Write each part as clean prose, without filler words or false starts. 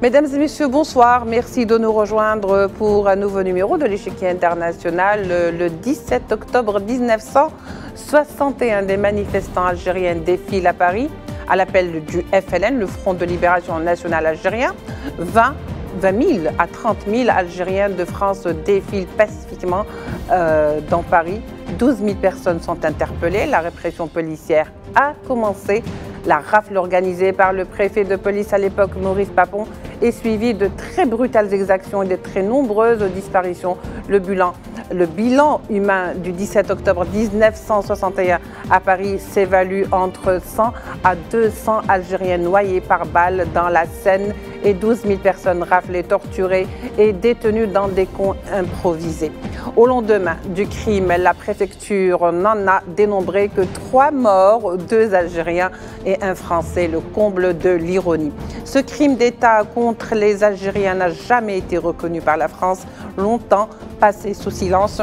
Mesdames et messieurs, bonsoir. Merci de nous rejoindre pour un nouveau numéro de l'échiquier international. Le 17 octobre 1961, des manifestants algériens défilent à Paris à l'appel du FLN, le Front de Libération Nationale Algérien. 20 000 à 30 000 Algériens de France défilent pacifiquement dans Paris. 12 000 personnes sont interpellées. La répression policière a commencé. La rafle organisée par le préfet de police à l'époque, Maurice Papon, est suivie de très brutales exactions et de très nombreuses disparitions. Le bilan humain du 17 octobre 1961 à Paris s'évalue entre 100 à 200 Algériens noyés par balles dans la Seine et 12 000 personnes raflées, torturées et détenues dans des camps improvisés. Au lendemain du crime, la préfecture n'en a dénombré que 3 morts, 2 Algériens et 1 Français, le comble de l'ironie. Ce crime d'État contre les Algériens n'a jamais été reconnu par la France, longtemps passé sous silence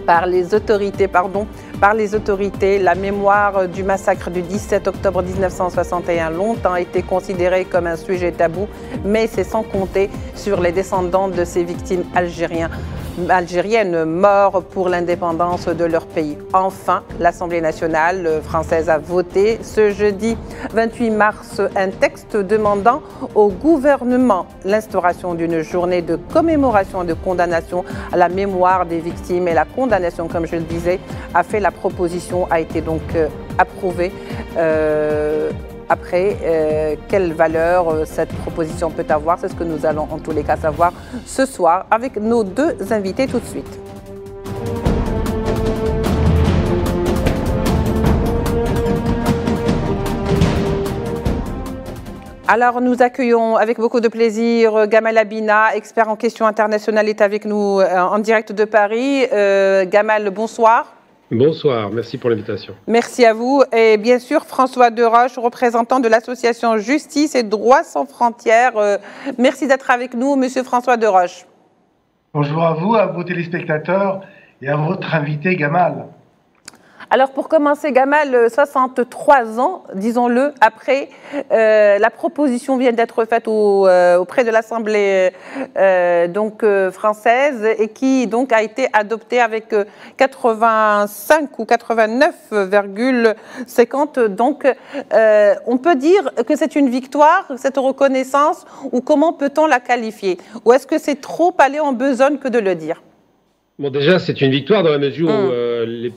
par les autorités. La mémoire du massacre du 17 octobre 1961 longtemps été considérée comme un sujet tabou, mais c'est sans compter sur les descendants de ces victimes algériennes morts pour l'indépendance de leur pays. Enfin, l'Assemblée nationale française a voté ce jeudi 28 mars un texte demandant au gouvernement l'instauration d'une journée de commémoration et de condamnation à la mémoire des victimes, et la condamnation, comme je le disais, la proposition a été donc approuvée. Après, quelle valeur cette proposition peut avoir, c'est ce que nous allons en tous les cas savoir ce soir avec nos 2 invités tout de suite. Alors nous accueillons avec beaucoup de plaisir Gamal Abina, expert en questions internationales, est avec nous en direct de Paris. Gamal, bonsoir. Bonsoir, merci pour l'invitation. Merci à vous. Et bien sûr, François Deroche, représentant de l'association Justice et Droits sans frontières. Merci d'être avec nous, monsieur François Deroche. Bonjour à vos téléspectateurs et à votre invité Gamal. Alors pour commencer, Gamal, 63 ans, disons-le, après, la proposition vient d'être faite auprès de l'Assemblée française et qui donc a été adoptée avec 85 ou 89,50. Donc on peut dire que c'est une victoire, cette reconnaissance, ou comment peut-on la qualifier? Ou est-ce que c'est trop aller en besogne que de le dire? Bon, déjà, c'est une victoire dans la mesure où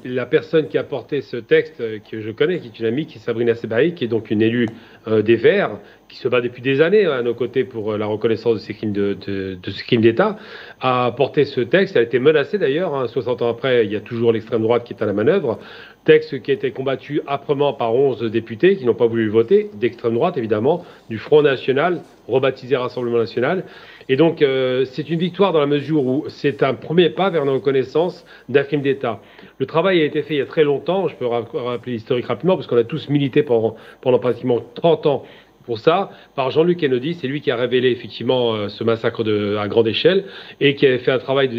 la personne qui a porté ce texte, que je connais, qui est une amie, qui est Sabrina Sebaï, qui est donc une élue des Verts, qui se bat depuis des années à nos côtés pour la reconnaissance de ces crimes ce crime d'État, a porté ce texte. Elle a été menacée d'ailleurs, 60 ans après, il y a toujours l'extrême droite qui est à la manœuvre. Texte qui a été combattu âprement par 11 députés qui n'ont pas voulu le voter, d'extrême droite évidemment, du Front National, rebaptisé Rassemblement National. Et donc c'est une victoire dans la mesure où c'est un premier pas vers une reconnaissance d'un crime d'État. Le travail a été fait il y a très longtemps, je peux rappeler l'historique rapidement, parce qu'on a tous milité pendant pratiquement 30 ans pour ça, par Jean-Luc Kennedy. C'est lui qui a révélé effectivement ce massacre à grande échelle et qui avait fait un travail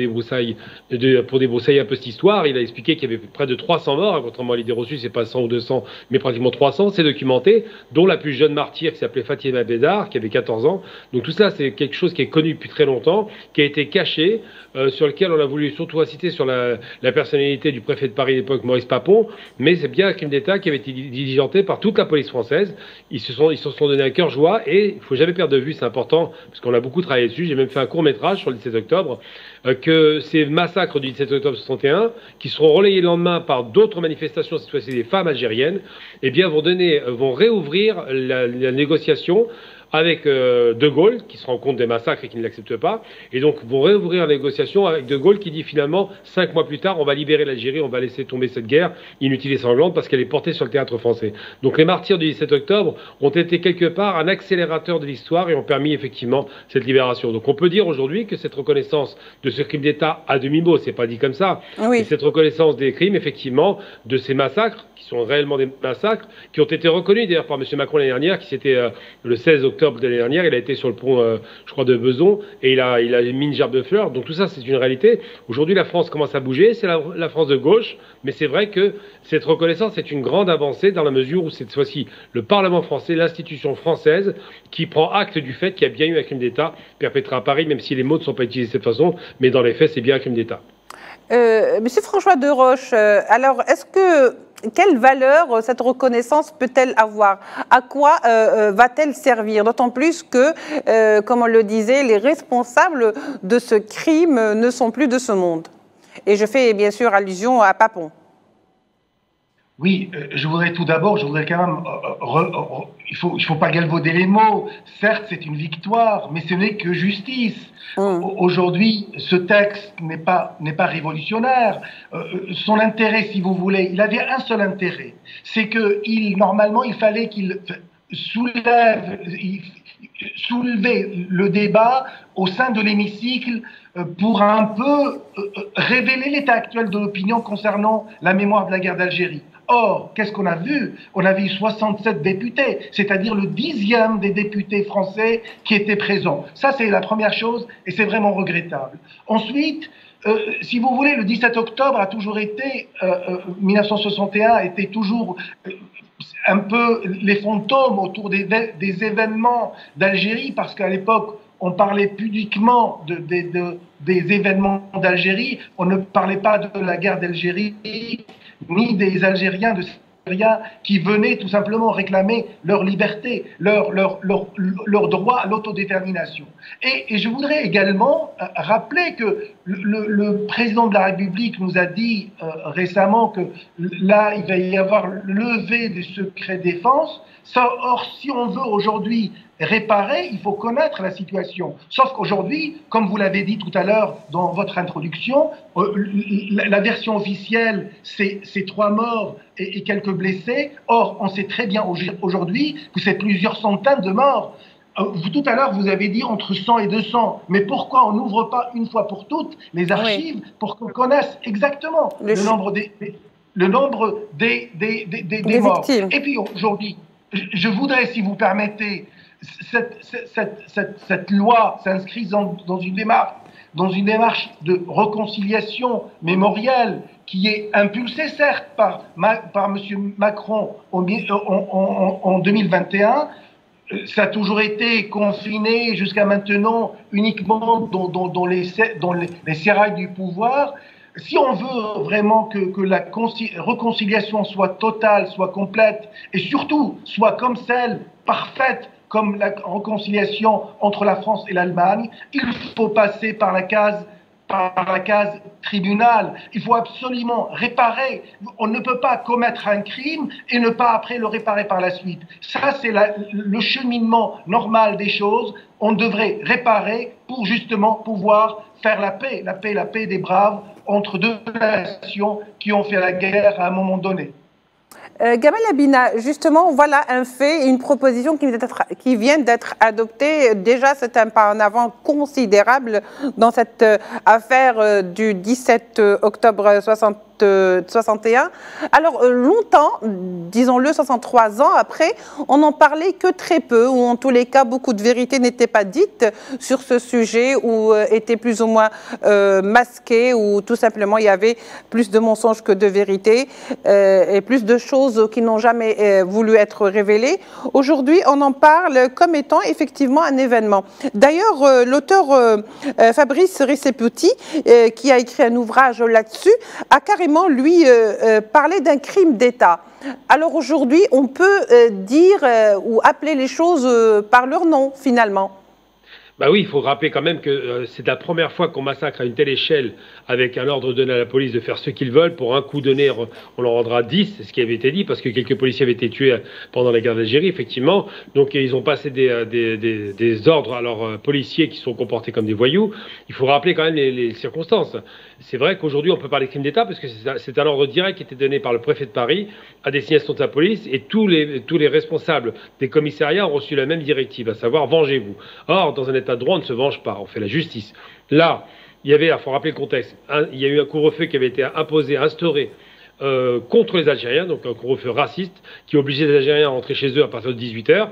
pour débroussailler un peu cette histoire. Il a expliqué qu'il y avait près de 300 morts, contrairement à l'idée reçue, c'est pas 100 ou 200, mais pratiquement 300, c'est documenté, dont la plus jeune martyre qui s'appelait Fatima Bédar, qui avait 14 ans. Donc tout ça, c'est quelque chose qui est connu depuis très longtemps, qui a été caché, sur lequel on a voulu surtout inciter sur la personnalité du préfet de Paris à l'époque, Maurice Papon, mais c'est bien un crime d'État qui avait été diligenté par toute la police française. Ils se sont donné un cœur joie, et il ne faut jamais perdre de vue, c'est important, parce qu'on a beaucoup travaillé dessus, j'ai même fait un court-métrage sur le 17 octobre, que ces massacres du 17 octobre 61, qui seront relayés le lendemain par d'autres manifestations, cette fois-ci des femmes algériennes, eh bien vont réouvrir la négociation avec De Gaulle, qui se rend compte des massacres et qui ne l'accepte pas, et donc vont réouvrir la négociation avec De Gaulle, qui dit finalement, 5 mois plus tard, on va libérer l'Algérie, on va laisser tomber cette guerre inutile et sanglante parce qu'elle est portée sur le théâtre français. Donc les martyrs du 17 octobre ont été quelque part un accélérateur de l'histoire et ont permis effectivement cette libération. Donc on peut dire aujourd'hui que cette reconnaissance de ce crime d'État à demi-mot, c'est pas dit comme ça, oui. Et cette reconnaissance des crimes, effectivement, de ces massacres, qui sont réellement des massacres, qui ont été reconnus d'ailleurs par M. Macron l'année dernière, qui c'était le 16 octobre octobre de l'année dernière, il a été sur le pont, je crois, de Besançon, et il a mis une gerbe de fleurs. Donc tout ça, c'est une réalité. Aujourd'hui, la France commence à bouger. C'est la France de gauche, mais c'est vrai que cette reconnaissance est une grande avancée dans la mesure où cette fois-ci, le Parlement français, l'institution française, qui prend acte du fait qu'il y a bien eu un crime d'État perpétré à Paris, même si les mots ne sont pas utilisés de cette façon, mais dans les faits, c'est bien un crime d'État. Monsieur François Deroche, alors quelle valeur cette reconnaissance peut-elle avoir? À quoi va-t-elle servir? D'autant plus que, comme on le disait, les responsables de ce crime ne sont plus de ce monde. Et je fais bien sûr allusion à Papon. Oui, je voudrais quand même, il faut pas galvauder les mots. Certes, c'est une victoire, mais ce n'est que justice. Aujourd'hui, ce texte n'est pas révolutionnaire. Son intérêt, si vous voulez, il avait un seul intérêt. C'est que normalement, il fallait qu'il soulevait le débat au sein de l'hémicycle pour un peu révéler l'état actuel de l'opinion concernant la mémoire de la guerre d'Algérie. Or, qu'est-ce qu'on a vu? On avait eu 67 députés, c'est-à-dire le 10e des députés français qui étaient présents. Ça, c'est la première chose, et c'est vraiment regrettable. Ensuite, si vous voulez, le 17 octobre a toujours été, 1961 était toujours un peu les fantômes autour des événements d'Algérie, parce qu'à l'époque, on parlait pudiquement des événements d'Algérie, on ne parlait pas de la guerre d'Algérie, ni des Algériens de Syria qui venaient tout simplement réclamer leur liberté, leur droit à l'autodétermination. Et je voudrais également rappeler que le président de la République nous a dit récemment que là, il va y avoir levée des secrets défense. Or, si on veut aujourd'hui réparer, il faut connaître la situation. Sauf qu'aujourd'hui, comme vous l'avez dit tout à l'heure dans votre introduction, la version officielle, c'est 3 morts et quelques blessés. Or, on sait très bien aujourd'hui que c'est plusieurs centaines de morts. Tout à l'heure, vous avez dit entre 100 et 200. Mais pourquoi on n'ouvre pas une fois pour toutes les archives pour qu'on connaisse exactement le nombre des morts. Victimes. Et puis aujourd'hui, je voudrais, si vous permettez, cette loi s'inscrit dans une démarche de réconciliation mémorielle qui est impulsée certes par M. Macron en 2021. Ça a toujours été confiné jusqu'à maintenant uniquement dans les sérails du pouvoir. Si on veut vraiment que la réconciliation soit totale, soit complète, et surtout soit comme celle parfaite, comme la réconciliation entre la France et l'Allemagne, il faut passer par la case tribunal. Il faut absolument réparer. On ne peut pas commettre un crime et ne pas après le réparer par la suite. Ça, c'est le cheminement normal des choses. On devrait réparer pour justement pouvoir faire la paix des braves entre deux nations qui ont fait la guerre à un moment donné. Gamal Abina, justement, voilà un fait, une proposition qui vient d'être adoptée. Déjà, c'est un pas en avant considérable dans cette affaire du 17 octobre 61. Alors, longtemps, disons-le, 63 ans après, on n'en parlait que très peu, ou en tous les cas, beaucoup de vérités n'étaient pas dites sur ce sujet, ou étaient plus ou moins masquées, ou tout simplement, il y avait plus de mensonges que de vérités, et plus de choses qui n'ont jamais voulu être révélées. Aujourd'hui, on en parle comme étant effectivement un événement. D'ailleurs, l'auteur Fabrice Riceputi, qui a écrit un ouvrage là-dessus, a carrément, lui, parlé d'un crime d'État. Alors aujourd'hui, on peut dire ou appeler les choses par leur nom, finalement. Bah oui, il faut rappeler quand même que c'est la première fois qu'on massacre à une telle échelle avec un ordre donné à la police de faire ce qu'ils veulent. Pour un coup donné, on leur rendra 10, c'est ce qui avait été dit, parce que quelques policiers avaient été tués pendant la guerre d'Algérie, effectivement. Donc ils ont passé des ordres à leurs policiers qui sont comportés comme des voyous. Il faut rappeler quand même les circonstances. C'est vrai qu'aujourd'hui, on peut parler de crime d'État, parce que c'est un ordre direct qui était donné par le préfet de Paris à destination de sa police, et tous les responsables des commissariats ont reçu la même directive, à savoir vengez-vous. Or, dans un état de droit, on ne se venge pas, on fait la justice. Là, il faut rappeler le contexte, il y a eu un couvre-feu qui avait été instauré contre les Algériens, donc un couvre-feu raciste qui obligeait les Algériens à rentrer chez eux à partir de 18h.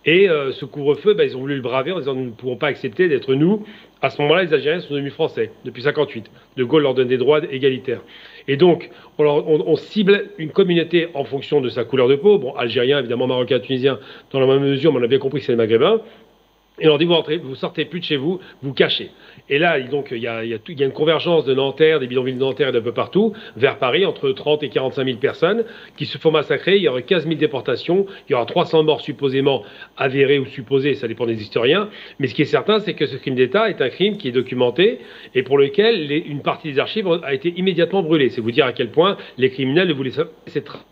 Et ce couvre-feu, ils ont voulu le braver en disant nous ne pouvons pas accepter d'être nous. À ce moment-là, les Algériens sont devenus français depuis 1958. De Gaulle leur donne des droits égalitaires. Et donc, on cible une communauté en fonction de sa couleur de peau. Bon, Algérien, évidemment, Marocain, Tunisien, dans la même mesure, mais on a bien compris que c'est les Maghrébins. Et on leur dit, vous sortez plus de chez vous, vous cachez. Et là, donc, il y a une convergence de Nanterre, des bidonvilles de Nanterre et d'un peu partout, vers Paris, entre 30 et 45 000 personnes qui se font massacrer. Il y aura 15 000 déportations, il y aura 300 morts supposément avérés ou supposés, ça dépend des historiens. Mais ce qui est certain, c'est que ce crime d'État est un crime qui est documenté et pour lequel une partie des archives a été immédiatement brûlée. C'est vous dire à quel point les criminels ne voulaient pas cette trace.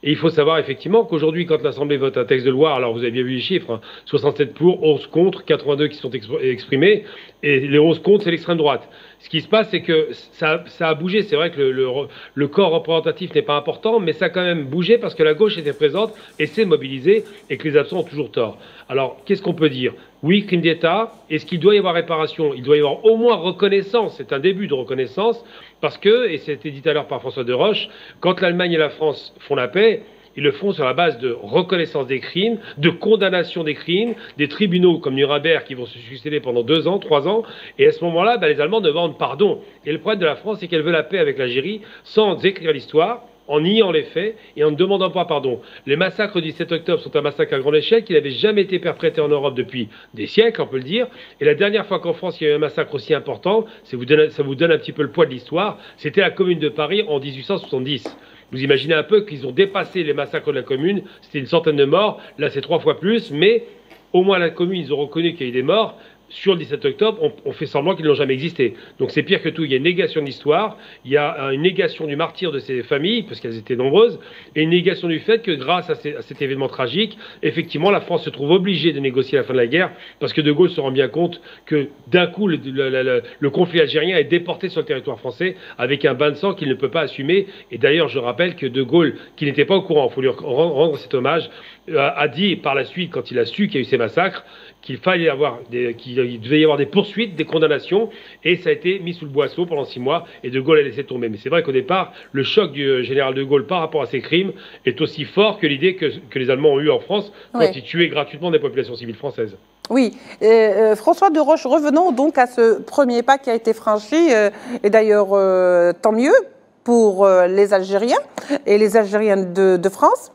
Et il faut savoir effectivement qu'aujourd'hui, quand l'Assemblée vote un texte de loi, alors vous avez bien vu les chiffres, hein, 67 pour, 11 contre, 82 qui sont exprimés, et les 11 contre, c'est l'extrême droite. Ce qui se passe, c'est que ça a bougé. C'est vrai que le corps représentatif n'est pas important, mais ça a quand même bougé parce que la gauche était présente et s'est mobilisée et que les absents ont toujours tort. Alors, qu'est-ce qu'on peut dire? Oui, crime d'État. Est-ce qu'il doit y avoir réparation? Il doit y avoir au moins reconnaissance. C'est un début de reconnaissance parce que, et c'était dit tout à l'heure par François de Roche, quand l'Allemagne et la France font la paix, ils le font sur la base de reconnaissance des crimes, de condamnation des crimes, des tribunaux comme Nuremberg qui vont se succéder pendant 2 ans, 3 ans. Et à ce moment-là, les Allemands demandent pardon. Et le problème de la France, c'est qu'elle veut la paix avec l'Algérie sans écrire l'histoire, en niant les faits et en ne demandant pas pardon. Les massacres du 17 octobre sont un massacre à grande échelle qui n'avait jamais été perpétré en Europe depuis des siècles, on peut le dire. Et la dernière fois qu'en France il y a eu un massacre aussi important, ça vous donne un petit peu le poids de l'histoire, c'était la Commune de Paris en 1870. Vous imaginez un peu qu'ils ont dépassé les massacres de la Commune, c'était une centaine de morts, là c'est 3 fois plus, mais au moins la Commune, ils ont reconnu qu'il y a eu des morts. Sur le 17 octobre, on fait semblant qu'ils n'ont jamais existé. Donc c'est pire que tout. Il y a une négation de l'histoire, il y a une négation du martyre de ces familles, parce qu'elles étaient nombreuses, et une négation du fait que grâce à cet événement tragique, effectivement, la France se trouve obligée de négocier la fin de la guerre, parce que De Gaulle se rend bien compte que d'un coup, le conflit algérien est déporté sur le territoire français avec un bain de sang qu'il ne peut pas assumer. Et d'ailleurs, je rappelle que De Gaulle, qui n'était pas au courant, il faut lui rendre cet hommage, a dit par la suite, quand il a su qu'il y a eu ces massacres, qu'il devait y avoir des poursuites, des condamnations, et ça a été mis sous le boisseau pendant 6 mois, et De Gaulle a laissé tomber. Mais c'est vrai qu'au départ, le choc du général de Gaulle par rapport à ces crimes est aussi fort que l'idée que les Allemands ont eue en France quand ils tuaient gratuitement des populations civiles françaises. Oui, François de Roche, revenons donc à ce premier pas qui a été franchi, et d'ailleurs tant mieux pour les Algériens et les Algériennes de France.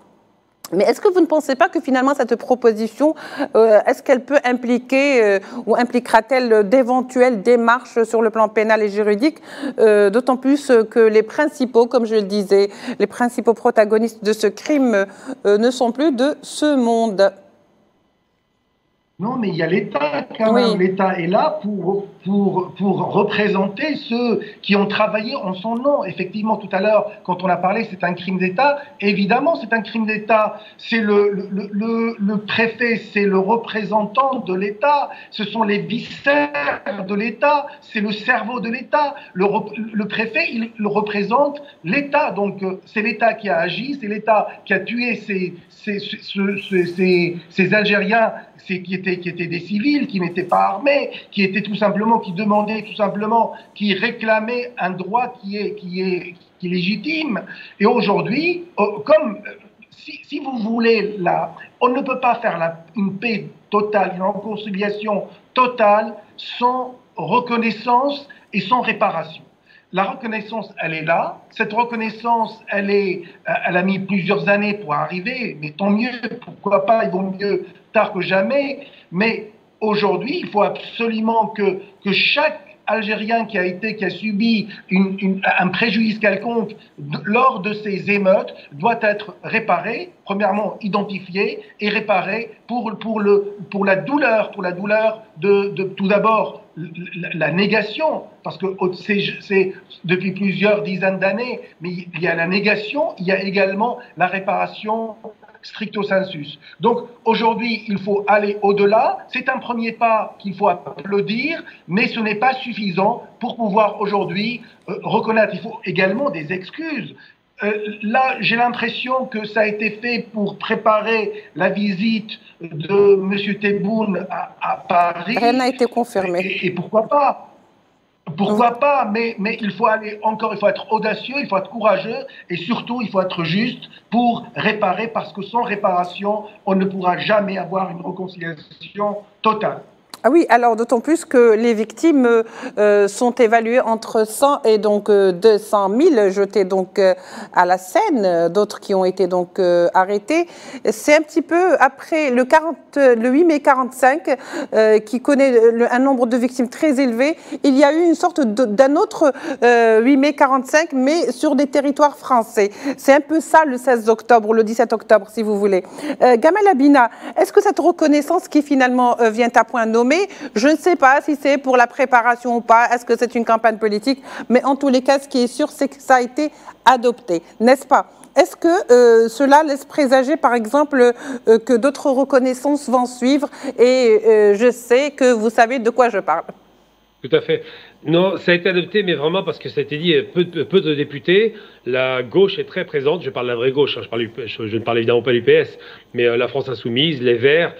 Mais est-ce que vous ne pensez pas que finalement cette proposition, est-ce qu'elle peut impliquer ou impliquera-t-elle d'éventuelles démarches sur le plan pénal et juridique, d'autant plus que les principaux, comme je le disais, les principaux protagonistes de ce crime ne sont plus de ce monde? Non, mais il y a l'État quand même. Oui. L'État est là pour représenter ceux qui ont travaillé en son nom. Effectivement, tout à l'heure, quand on a parlé, c'est un crime d'État. Évidemment, c'est un crime d'État. C'est le préfet, c'est le représentant de l'État. Ce sont les viscères de l'État. C'est le cerveau de l'État. Le préfet, il représente l'État. Donc, c'est l'État qui a agi. C'est l'État qui a tué ces Algériens qui étaient des civils, qui n'étaient pas armés, qui demandaient tout simplement, qui réclamaient un droit qui est légitime. Et aujourd'hui, si vous voulez, on ne peut pas faire une paix totale, une réconciliation totale sans reconnaissance et sans réparation. La reconnaissance, elle est là. Cette reconnaissance, elle a mis plusieurs années pour arriver, mais tant mieux, pourquoi pas, il vaut mieux tard que jamais. Mais aujourd'hui, il faut absolument que chaque Algérien qui a subi un préjudice quelconque lors de ces émeutes doit être réparé, premièrement identifié et réparé pour la douleur de tout d'abord la négation, parce que c'est depuis plusieurs dizaines d'années, mais il y a la négation, il y a également la réparation stricto sensus. Donc aujourd'hui, il faut aller au-delà. C'est un premier pas qu'il faut applaudir, mais ce n'est pas suffisant pour pouvoir aujourd'hui reconnaître. Il faut également des excuses. Là, j'ai l'impression que ça a été fait pour préparer la visite de M. Tebboune à Paris. Rien n'a été confirmé. Et pourquoi pas? Pourquoi pas, mais il faut aller encore, il faut être audacieux, il faut être courageux et surtout il faut être juste pour réparer parce que sans réparation, on ne pourra jamais avoir une réconciliation totale. Ah oui, alors d'autant plus que les victimes sont évaluées entre 100 et donc 200 000 jetées donc à la Seine, d'autres qui ont été donc arrêtés. C'est un petit peu après le 8 mai 45 qui connaît un nombre de victimes très élevé. Il y a eu une sorte d'un autre 8 mai 45 mais sur des territoires français. C'est un peu ça le 16 octobre ou le 17 octobre si vous voulez. Gamal Abina, est-ce que cette reconnaissance qui finalement vient à point nommé, je ne sais pas si c'est pour la préparation ou pas, est-ce que c'est une campagne politique, mais en tous les cas, ce qui est sûr, c'est que ça a été adopté, n'est-ce pas? Est-ce que cela laisse présager, par exemple, que d'autres reconnaissances vont suivre? Et je sais que vous savez de quoi je parle. Tout à fait. Non, ça a été adopté, mais vraiment parce que ça a été dit, peu de députés. La gauche est très présente, je parle de la vraie gauche, hein, je ne parle évidemment pas du PS, mais la France Insoumise, les Verts.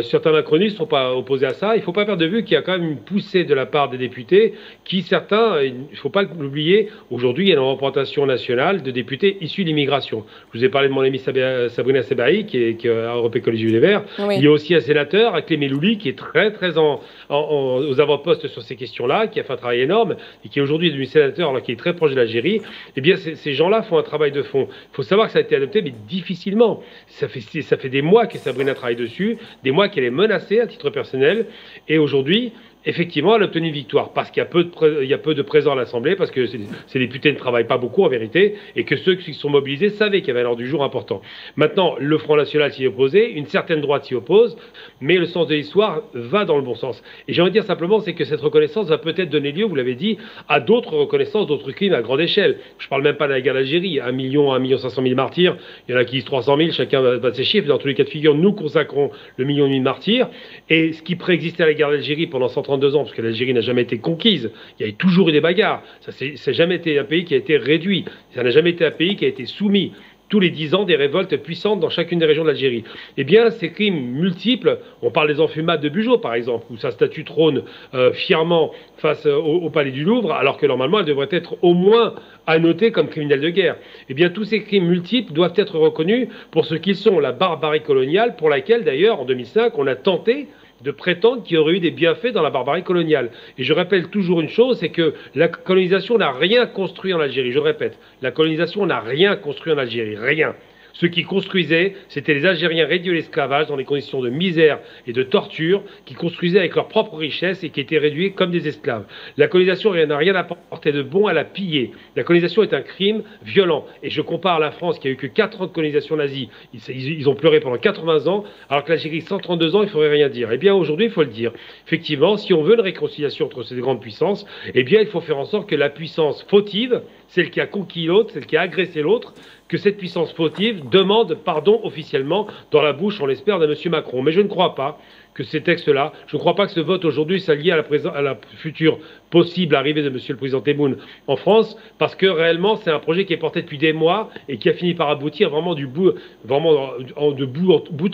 Certains macronistes ne sont pas opposés à ça. Il ne faut pas perdre de vue qu'il y a quand même une poussée de la part des députés qui, certains, il ne faut pas l'oublier, aujourd'hui il y a une représentation nationale de députés issus de l'immigration. Je vous ai parlé de mon amie Sabrina Sebaï qui est à Europe Écologie Les Verts. Oui. Il y a aussi un sénateur, Clément Louly, qui est très aux avant-postes sur ces questions-là, qui a fait un travail énorme et qui aujourd'hui est devenu sénateur alors qu'il est très proche de l'Algérie. Eh bien, ces gens-là font un travail de fond. Il faut savoir que ça a été adopté, mais difficilement. Ça fait des mois que Sabrina travaille dessus, des mois qu'elle est menacée à titre personnel, et aujourd'hui, effectivement, elle a obtenu une victoire parce qu'il y a peu de présents à l'Assemblée, parce que ces députés ne travaillent pas beaucoup en vérité, et que ceux qui sont mobilisés savaient qu'il y avait un ordre du jour important. Maintenant, le Front National s'y est opposé, une certaine droite s'y oppose, mais le sens de l'histoire va dans le bon sens. Et j'ai envie de dire simplement, c'est que cette reconnaissance va peut-être donner lieu, vous l'avez dit, à d'autres reconnaissances, d'autres crimes à grande échelle. Je ne parle même pas de la guerre d'Algérie, 1 million, 500 000 martyrs, il y en a qui disent 300 000, chacun va ses chiffres. Dans tous les cas de figure, nous consacrons le 1,5 million de martyrs, et ce qui préexistait à la guerre d'Algérie pendant 132 ans, parce que l'Algérie n'a jamais été conquise, il y a toujours eu des bagarres, ça n'a jamais été un pays qui a été réduit, ça n'a jamais été un pays qui a été soumis. Tous les 10 ans, des révoltes puissantes dans chacune des régions de l'Algérie. Eh bien, ces crimes multiples, on parle des enfumades de Bugeaud, par exemple, où sa statue trône fièrement face au palais du Louvre, alors que normalement, elle devrait être au moins annotée comme criminelle de guerre. Eh bien, tous ces crimes multiples doivent être reconnus pour ce qu'ils sont, la barbarie coloniale, pour laquelle, d'ailleurs, en 2005, on a tenté de prétendre qu'il y aurait eu des bienfaits dans la barbarie coloniale. Et je rappelle toujours une chose, c'est que la colonisation n'a rien construit en Algérie. Je le répète, la colonisation n'a rien construit en Algérie, rien. Ceux qui construisaient, c'était les Algériens réduits à l'esclavage dans des conditions de misère et de torture, qui construisaient avec leurs propres richesses et qui étaient réduits comme des esclaves. La colonisation n'a rien apporté de bon, elle a pillé. La colonisation est un crime violent. Et je compare la France qui a eu que 4 ans de colonisation nazie. Ils ont pleuré pendant 80 ans, alors que l'Algérie, 132 ans, il ne faudrait rien dire. Eh bien, aujourd'hui, il faut le dire. Effectivement, si on veut une réconciliation entre ces grandes puissances, eh bien, il faut faire en sorte que la puissance fautive, celle qui a conquis l'autre, celle qui a agressé l'autre, que cette puissance fautive demande pardon officiellement dans la bouche, on l'espère, de M. Macron. Mais je ne crois pas que ces textes-là, je ne crois pas que ce vote aujourd'hui s'allie à la future possible arrivée de M. le Président Tebboune en France, parce que réellement, c'est un projet qui est porté depuis des mois et qui a fini par aboutir vraiment de bout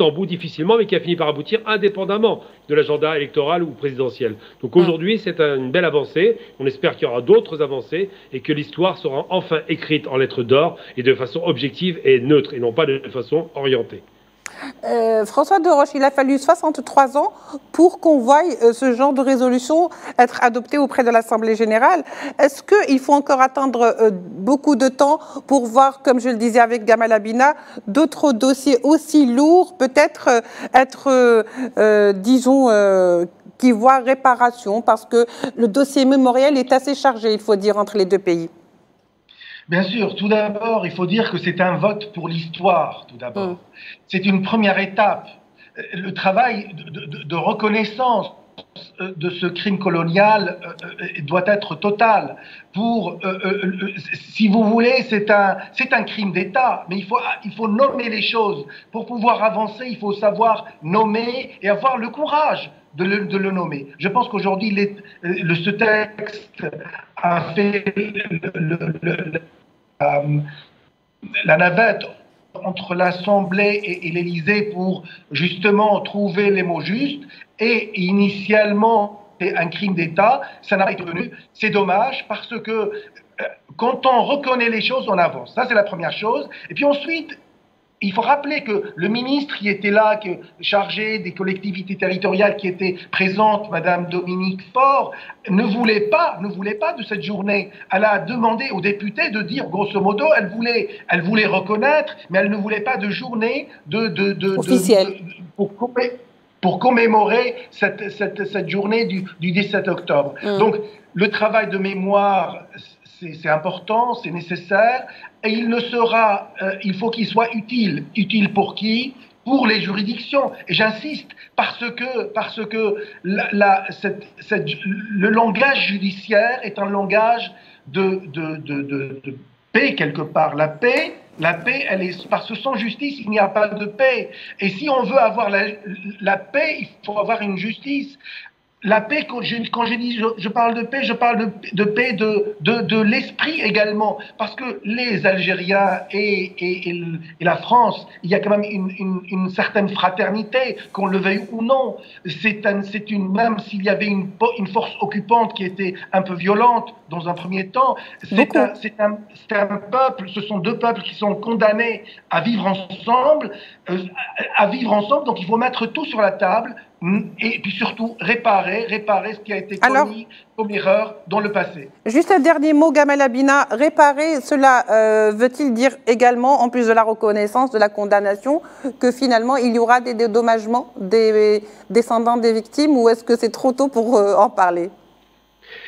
en bout difficilement, mais qui a fini par aboutir indépendamment de l'agenda électoral ou présidentiel. Donc aujourd'hui, c'est une belle avancée. On espère qu'il y aura d'autres avancées et que l'histoire sera enfin écrite en lettres d'or et de façon objective et neutre, et non pas de façon orientée. François de Roche, il a fallu 63 ans pour qu'on voie ce genre de résolution être adoptée auprès de l'Assemblée générale. Est-ce qu'il faut encore attendre beaucoup de temps pour voir, comme je le disais avec Gamal Abina, d'autres dossiers aussi lourds peut-être être, disons, qui voient réparation, parce que le dossier mémoriel est assez chargé, il faut dire, entre les deux pays? Bien sûr, tout d'abord, il faut dire que c'est un vote pour l'histoire, tout d'abord. C'est une première étape. Le travail de reconnaissance de ce crime colonial doit être total. Si vous voulez, c'est un crime d'État, mais il faut nommer les choses. Pour pouvoir avancer, il faut savoir nommer et avoir le courage de le nommer. Je pense qu'aujourd'hui, ce texte a fait la navette entre l'Assemblée et l'Élysée pour justement trouver les mots justes. Et initialement, un crime d'État, ça n'a pas été retenu. C'est dommage parce que quand on reconnaît les choses, on avance. Ça, c'est la première chose. Et puis ensuite, il faut rappeler que le ministre qui était là, chargé des collectivités territoriales qui était présente, Madame Dominique Faure, ne voulait pas de cette journée. Elle a demandé aux députés de dire, grosso modo, elle voulait reconnaître, mais elle ne voulait pas de journée officielle pour commémorer cette journée du 17 octobre. Donc, le travail de mémoire, c'est important, c'est nécessaire, et il faut qu'il soit utile. Utile pour qui? Pour les juridictions. Et j'insiste, parce que le langage judiciaire est un langage de paix quelque part. La paix, elle est, parce que sans justice, il n'y a pas de paix. Et si on veut avoir la paix, il faut avoir une justice. La paix, quand je parle de paix, je parle de paix de l'esprit également. Parce que les Algériens et la France, il y a quand même une certaine fraternité, qu'on le veuille ou non. Même s'il y avait une force occupante qui était un peu violente dans un premier temps, c'est un peuple, ce sont deux peuples qui sont condamnés à vivre ensemble, donc il faut mettre tout sur la table. Et puis surtout réparer ce qui a été commis comme erreur dans le passé. Juste un dernier mot, Gamal Abina. Réparer, cela veut-il dire également, en plus de la reconnaissance, de la condamnation, que finalement il y aura des dédommagements des descendants des victimes, ou est-ce que c'est trop tôt pour en parler?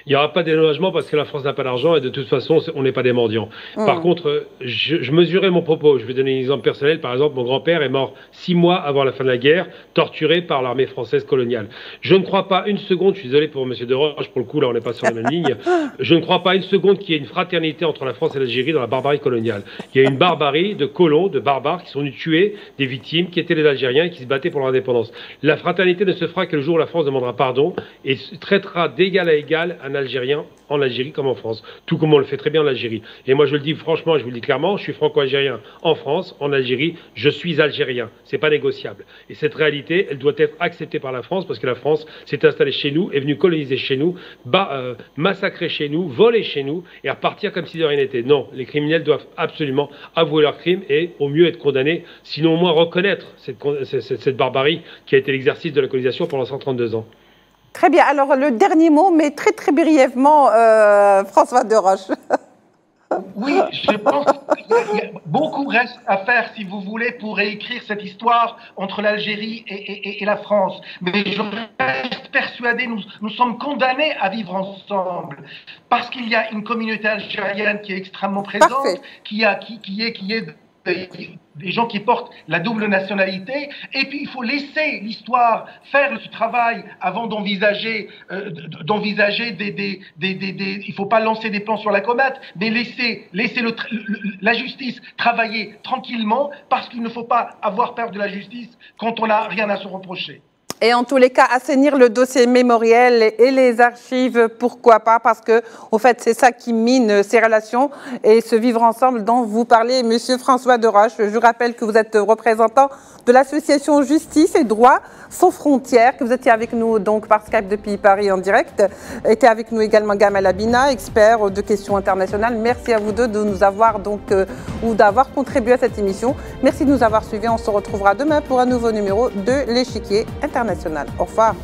Il n'y aura pas de dédommagement parce que la France n'a pas d'argent et de toute façon, on n'est pas des mendiants. Par contre, je mesurais mon propos. Je vais donner un exemple personnel. Par exemple, mon grand-père est mort 6 mois avant la fin de la guerre, torturé par l'armée française coloniale. Je ne crois pas une seconde, je suis désolé pour M. Deroche, pour le coup, là, on n'est pas sur la même ligne. Je ne crois pas une seconde qu'il y ait une fraternité entre la France et l'Algérie dans la barbarie coloniale. Il y a une barbarie de colons, de barbares qui sont venus tuer des victimes qui étaient les Algériens et qui se battaient pour leur indépendance. La fraternité ne se fera que le jour où la France demandera pardon et traitera d'égal à égal un Algérien en Algérie comme en France, tout comme on le fait très bien en Algérie. Et moi je le dis franchement, je vous le dis clairement, je suis franco-algérien en France, en Algérie, je suis algérien, c'est pas négociable. Et cette réalité, elle doit être acceptée par la France parce que la France s'est installée chez nous, est venue coloniser chez nous, massacrer chez nous, voler chez nous et repartir comme si de rien n'était. Non, les criminels doivent absolument avouer leurs crimes et au mieux être condamnés, sinon au moins reconnaître cette barbarie qui a été l'exercice de la colonisation pendant 132 ans. Très bien. Alors, le dernier mot, mais très, très brièvement, François Deroche. Oui, je pense qu'il y a beaucoup reste à faire, si vous voulez, pour réécrire cette histoire entre l'Algérie et la France. Mais je reste persuadé, nous sommes condamnés à vivre ensemble. Parce qu'il y a une communauté algérienne qui est extrêmement présente, qui est des gens qui portent la double nationalité, et puis il faut laisser l'histoire faire ce travail avant d'envisager il faut pas lancer des plans sur la comète, mais laisser la justice travailler tranquillement, parce qu'il ne faut pas avoir peur de la justice quand on n'a rien à se reprocher. Et en tous les cas, assainir le dossier mémoriel et les archives, pourquoi pas, parce que, au fait, c'est ça qui mine ces relations et ce vivre ensemble dont vous parlez, Monsieur François Deroche. Je rappelle que vous êtes représentant de l'association Justice et Droit sans frontières, que vous étiez avec nous donc par Skype depuis Paris en direct. Était avec nous également Gamal Abina, expert de questions internationales. Merci à vous deux de nous avoir ou d'avoir contribué à cette émission. Merci de nous avoir suivis. On se retrouvera demain pour un nouveau numéro de l'Échiquier international. Au revoir.